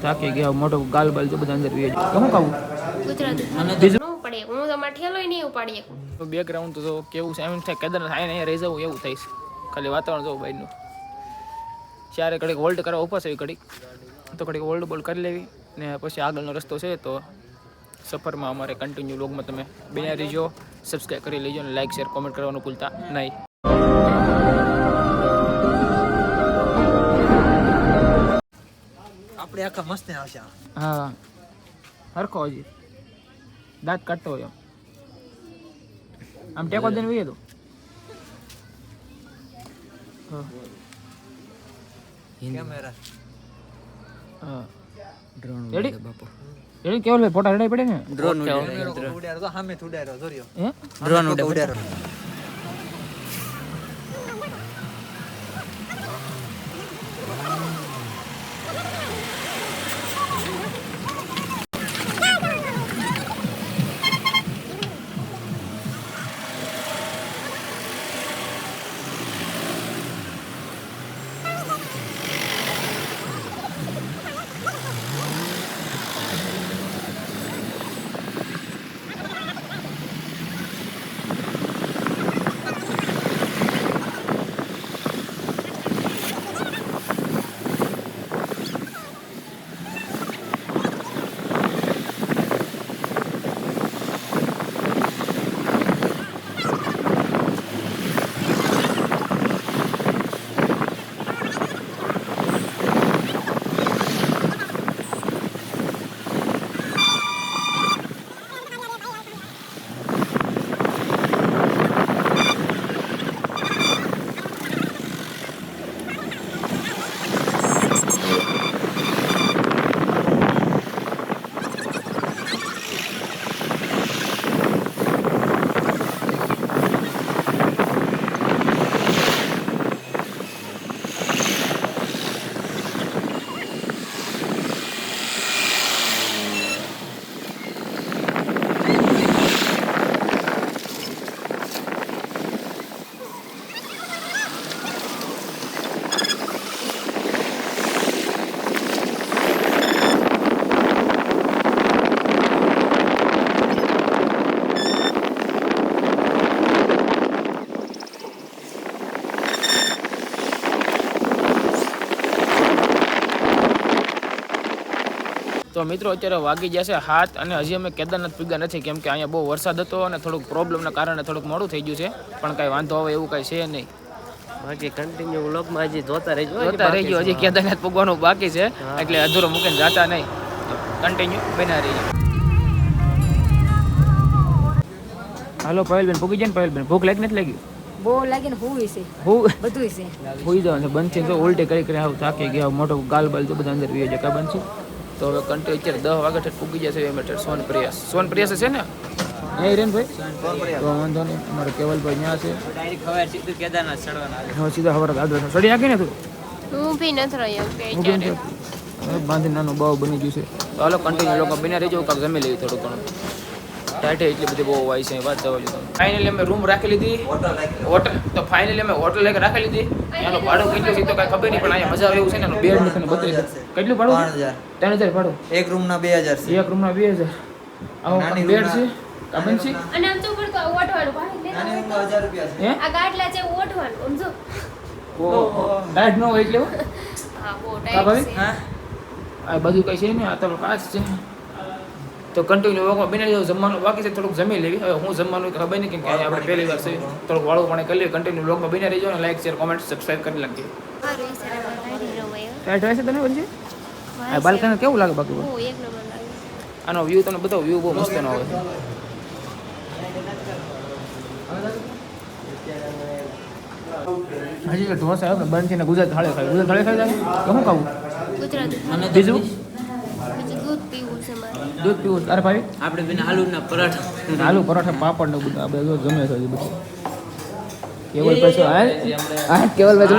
થાકી ગયા મોટો ગાલ બાલ તો બધા અંદર વી શું ખાવું ગુજરાતી બીજું ન પડે હું તમારે ઠેલોય નહીં ઉપાડી શકું. બેકગ્રાઉન્ડ તો કેવું છે એમ થાય કેદારનાથ આવીને અહીંયા રહી જવું એવું થાય છે. ખાલી વાતાવરણ જોવું બહારનું. ચારે ઘડીક હોલ્ડ કરવા ઊભા છે ઘડીક તો ઘડીક હોલ્ડ બોલ કરી લેવી ને પછી આગળનો રસ્તો છે તો સફરમાં અમારે કન્ટિન્યુ લોગમાં તમે બન્યા રહીજો, સબસ્ક્રાઈબ કરી લેજો અને લાઇક શેર કોમેન્ટ કરવાનું ભૂલતા નહીં. આપણે આખા મસ્ત આવશે. હા હરખો હજી દાંત કાઢતો હોય આમ ટેકો દઈને વહીએ તો કેમેરા હા ડ્રોન રેડી બાપુ રેડી કેવલ ભાઈ ફોટા રેડી પડે ને ડ્રોન ઉડાડ્યો તો સામે ઉડાડ્યો જોરિયો હે ડ્રોન ઉડાડ્યો. તો મિત્રો અત્યારે વાગી જશે 7 અને હજી અમે કેદારનાથ પૂગ્યા નથી કેમ કે અહીંયા બહુ વરસાદ હતો અને થોડુંક પ્રોબ્લેમના કારણે થોડુંક મોડું થઈ ગયું છે પણ કાંઈ વાંધો આવે એવું કાંઈ છે નહીં. બાકી કન્ટિન્યુ વ્લોગમાં હજી જોતા રહેજો હજી કેદારનાથ પૂગવાનું બાકી છે એટલે અધૂરો મૂકીને જાતા નહીં. કન્ટિન્યુ બના રહીએ. હાલો પાયલબેન પૂગી જાય ને પાયલબેન ભૂખ લાગી નથી લાગી બહુ લાગે ને હું છે હું બધું છે હોઈ જવાનું છે બંધ છે તો ઉલટે કરી આવું થાકી ગયા મોટો ગાલ બાલ તો બધા અંદર વી જાય કા બંધ છે તો હવે કન્ટિન્યુ અત્યારે 10 વાગે ઠેઠ પૂગી જશે એ મીટર સોનપ્રિયાસ છે ને એ રેન ભાઈ તો વાંધો નહીં અમારે કેવલભાઈ ત્યાં છે ડાયરેક્ટ ખબર સીધું કેદારનાથ ચડવાના. હવે સીધા ખબર આદરા સડી નાખી ને તું હું બી નથી રહ્યો હું કેમ છે હવે બાંધી નાનું બાવ બની ગયું છે તો હાલો કન્ટિન્યુ લોકો બિના રહેજો કાંક જમી લેવી થોડું ઘણું ટાઈટે એટલી બધી બહુ હોય છે વાત જવા લીધું. ફાઇનલી અમે રૂમ રાખી લીધી હોટલ તો ફાઇનલી અમે હોટલ એક રાખી લીધી એનું ભાડું કેટલું છે તો કાંઈ ખબર નહીં પણ અહીંયા મજા આવે એવું છે ને એનું બેડ નીકળે 32 કેટલું ભાડું 3000 ભાડું એક રૂમના 2000 છે. એક રૂમના 2000 આવો બેડ છે કાબન છે અને આમ તો પડતો ઓઠવાનું ભાડું નાની લેતા રૂમમાં 1000 રૂપિયા છે. હે આ ગાડલા છે ઓઠવાનું સમજો. ઓહો ડાયટ નો હોય એટલે હા બહુ કા ભાઈ ટાઈટ છે. હા આ બધું કઈ છે ને આ તો કાચ છે તો કન્ટિન્યુ વોકમાં બિના જેવું જમવાનું બાકી છે થોડુંક જમી લેવી. હવે હું જમવાનું ખબર નહીં કેમ કે આપણે પહેલી વાર છે થોડુંક વાળું પણ કરી લઈએ. કન્ટિન્યુ વ્લોગમાં બિના રહેજો અને લાઈક શેર કોમેન્ટ સબસ્ક્રાઇબ કરી નાખજો. સારું છે આ ગાડી રમાય. ટાઈટ હોય છે તને વચ્ચે આ બાલ્કની કેવું લાગે બાકી બહુ એક નંબર લાગે. આનો વ્યૂ તમને બતાવો વ્યૂ બહુ મસ્ત નો આવે હજી તો ઢોસા આવે ને બંધ થઈને ગુજરાત થાળી ખાય ગુજરાત થાળી ખાઈ જાય તો શું ખાવું ગુજરાતી બીજું બીજું દૂધ પીવું છે મારે. દૂધ પીવું અરે ભાઈ આપણે બેન આલુના પરાઠા આલુ પરોઠા પાપડ ને બધું આપણે જો જમે છે હજી બધું કેવલ પૈસો હા કેવલ પૈસો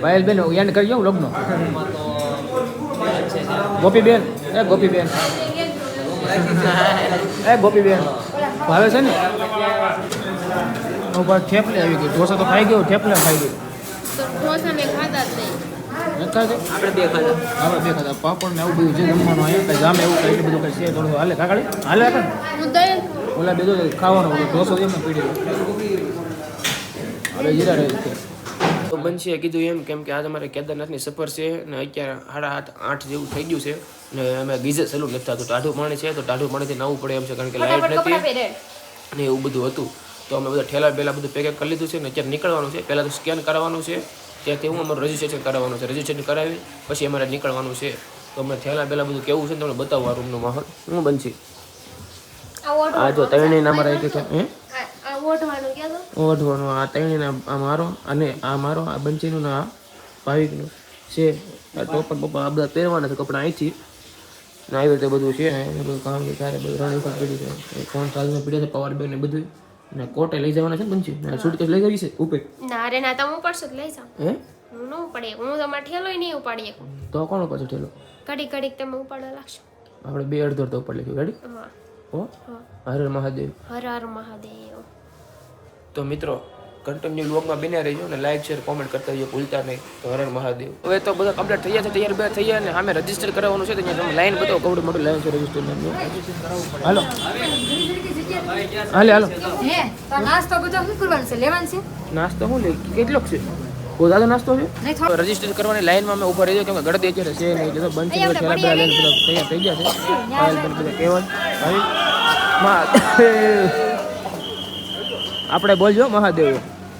ભાઈ બેન એન્ડ કરી જાઉં લગ્ન ગોપીબેન એ ગોપીબેન એ ગોપીબેન ભાવે છે ને હું પણ થેપલે આવી ગઈ ઢોસા તો ખાઈ ગયો થેપલે ખાઈ ગઈ તો ઢોસા મેં ખાધા જ નહીં. આપણે બે ખાધા આપણે બે ખાધા પાપડ ને એવું બધું છે જમવાનું અહીંયા કઈ જામે એવું કઈ એટલું બધું કઈ છે થોડું હાલે કાકાડી હાલે કાકા ઓલા બે ખાવાનું ઢોસો એમને પીડેલો હવે જીરા રહે છે તો બનશે કીધું એમ કેમ કે આજે અમારે કેદારનાથની સફર છે ને અત્યારે 7:30-8 જેવું થઈ ગયું છે ને અમે ગીઝર સલું નથી થતું ટાઢું પાણી છે તો ટાઢું પાણીથી નાવું પડે એમ છે કારણ કે લાઇટ નથી ને એવું બધું હતું તો અમે બધા ઠેલા બેલા બધું પેક કરી લીધું છે ને અત્યારે નીકળવાનું છે પહેલાં તો સ્કેન કરાવવાનું છે ત્યાંથી હું અમારું રજીસ્ટ્રેશન કરાવવાનું છે રજીસ્ટ્રેશન કરાવી પછી અમારે નીકળવાનું છે તો અમે ઠેલા બેલા બધું કેવું છે ને તમને બતાવવા રૂમનો માહોલ હું બનશી આ જો ત્રણેયના અમારા એક હે ઓઢવાનો આ ત્રણેયના આ મારો અને આ મારો આ બંચીનું ને આ ભાવિકનું છે આ ટોપર પપ્પા આ બધા પહેરવાના છે કપડાં અહીંથી ને આવી રીતે બધું છે ને બધું કામ કે ક્યારે બધું રણી પર પીડ્યું છે ફોન ચાર્જમાં પીડ્યા છે પાવર બેંક ને બધું ને કોટે લઈ જવાના છે ને બંચી ને સુટકેસ લઈ જવી છે ઉપર ના રે ના તમે પડશે લઈ જાઓ હે હું ન ઉપાડી હું તમારે ઠેલો નહીં ઉપાડી શકું તો કોણ પાછું ઠેલો ઘડીક ઘડીક તમે ઉપાડવા લાગશો આપણે બે અડધો તો ઉપર લખ્યું ગાડી હા ઓ હર હર મહાદેવ હર હર મહાદેવ તો મિત્રો કન્ટિન્યુ વ્લોગમાં બન્યા રહેજો અને લાઈક શેર કોમેન્ટ કરતા રહીજો ભૂલતા નહીં તો હર હર મહાદેવ હવે તો બધા કમ્પ્લીટ થઈ ગયા છે તૈયાર બે થઈ ગયા અને સામે રજીસ્ટર કરાવવાનું છે તો અહીંયા તમે લાઈન બતાવો કવડું મોટું લાઈન છે રજીસ્ટર હાલો હાલો હે તો નાસ્તો બધો શું કરવાનું છે લેવાનું છે નાસ્તો શું લે કેટલોક છે બહુ દાદો નાસ્તો છે નહીં થોડો રજીસ્ટર કરવાની લાઈનમાં અમે ઉભા રહીએ કેમ કે ગળદી અત્યારે છે નહીં એટલે તો બંધ છે ઠેલા બધા લઈને બધા તૈયાર થઈ ગયા છે ફાઇલ બંધ બધા કહેવાય ભાઈ મહાદેવ આપણે બોલજો મહાદેવ